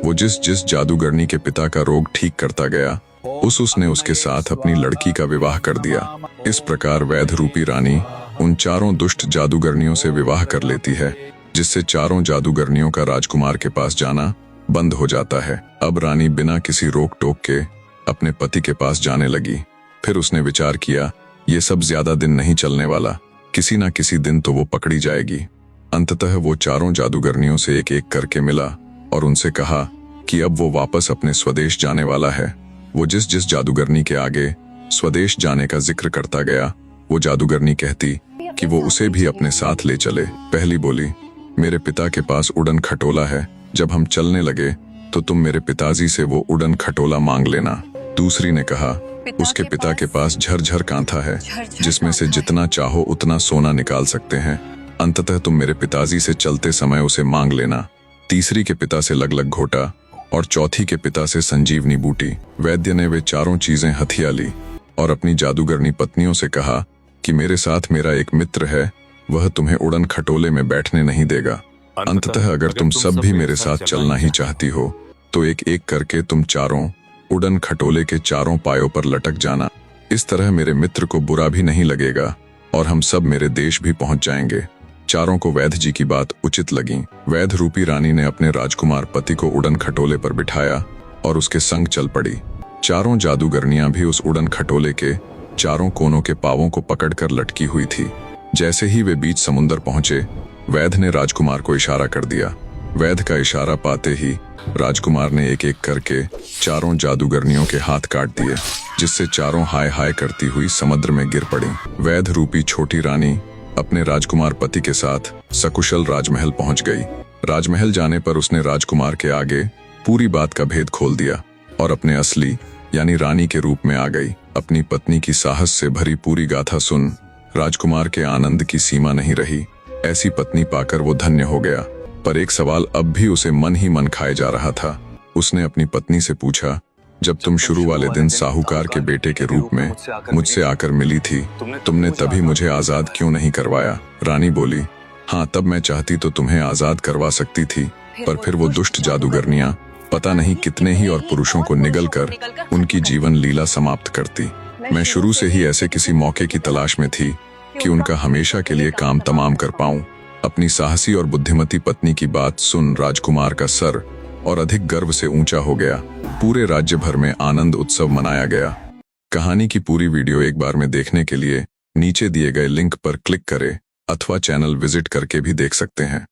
वो जिस जिस जादूगरनी के पिता का रोग ठीक करता गया, उसने उसके साथ अपनी लड़की का विवाह कर दिया। इस प्रकार वैध रूपी रानी उन चारों दुष्ट जादूगरनियों से विवाह कर लेती है, जिससे चारों जादूगरनियों का राजकुमार के पास जाना बंद हो जाता है। अब रानी बिना किसी रोक टोक के अपने पति के पास जाने लगी। फिर उसने विचार किया, ये सब ज्यादा दिन नहीं चलने वाला, किसी ना किसी दिन तो वो पकड़ी जाएगी। अंततः वो चारों जादूगरनियों से एक एक करके मिला और उनसे कहा कि अब वो वापस अपने स्वदेश जाने वाला है। वो जिस जिस जादूगरनी के आगे स्वदेश जाने का जिक्र करता गया, वो जादूगरनी कहती कि वो उसे भी अपने साथ ले चले। पहली बोली, मेरे पिता के पास उड़न खटोला है, जब हम चलने लगे तो तुम मेरे पिताजी से वो उड़न खटोला मांग लेना। दूसरी ने कहा, उसके पिता के पास झरझर कांथा है, जिसमें से जितना चाहो उतना सोना निकाल सकते हैं, अंततः तुम मेरे पिताजी से चलते समय उसे मांग लेना। तीसरी के पिता से लगलग घोटा और चौथी के पिता से संजीवनी बूटी। वैद्य ने वे चारों चीजें हथिया ली और अपनी जादूगरनी पत्नियों से कहा कि मेरे साथ मेरा एक मित्र है, वह तुम्हें उड़न खटोले में बैठने नहीं देगा। अंततः अगर तुम सब भी मेरे साथ चलना ही चाहती हो तो एक एक करके तुम चारों उड़न खटोले के चारों पायों पर लटक जाना। इस तरह मेरे मित्र को बुरा भी नहीं लगेगा और हम सब मेरे देश भी पहुंच जाएंगे। चारों को वैद्य जी की बात उचित लगी। वैद्य रूपी रानी ने अपने राजकुमार पति को उड़न खटोले पर बिठाया और उसके संग चल पड़ी। चारों जादूगरनियां भी उस उड़न खटोले के चारों कोनों के पावों को पकड़कर लटकी हुई थी। जैसे ही वे बीच समुद्र पहुंचे, वैद्य ने राजकुमार को इशारा कर दिया। वैद्य का इशारा पाते ही राजकुमार ने एक एक करके चारों जादूगरनियों के हाथ काट दिए, जिससे चारों हाय हाय करती हुई समुद्र में गिर पड़ी। वैद्य रूपी छोटी रानी अपने राजकुमार पति के साथ सकुशल राजमहल पहुंच गई। राजमहल जाने पर उसने राजकुमार के आगे पूरी बात का भेद खोल दिया और अपने असली यानी रानी के रूप में आ गई। अपनी पत्नी की साहस से भरी पूरी गाथा सुन राजकुमार के आनंद की सीमा नहीं रही। ऐसी पत्नी पाकर वो धन्य हो गया, पर एक सवाल अब भी उसे मन ही मन खाए जा रहा था। उसने अपनी पत्नी से पूछा, जब तुम शुरू वाले दिन साहूकार के बेटे के रूप में मुझसे आकर मिली थी, तुमने तभी मुझे आजाद क्यों नहीं करवाया? रानी बोली, हाँ, तब मैं चाहती तो तुम्हें आजाद करवा सकती थी, पर फिर वो दुष्ट जादूगरनियां पता नहीं कितने ही और पुरुषों को निगल कर उनकी जीवन लीला समाप्त करती। मैं शुरू से ही ऐसे किसी मौके की तलाश में थी कि उनका हमेशा के लिए काम तमाम कर पाऊं। अपनी साहसी और बुद्धिमती पत्नी की बात सुन राजकुमार का सर और अधिक गर्व से ऊंचा हो गया। पूरे राज्य भर में आनंद उत्सव मनाया गया। कहानी की पूरी वीडियो एक बार में देखने के लिए नीचे दिए गए लिंक पर क्लिक करें अथवा चैनल विजिट करके भी देख सकते हैं।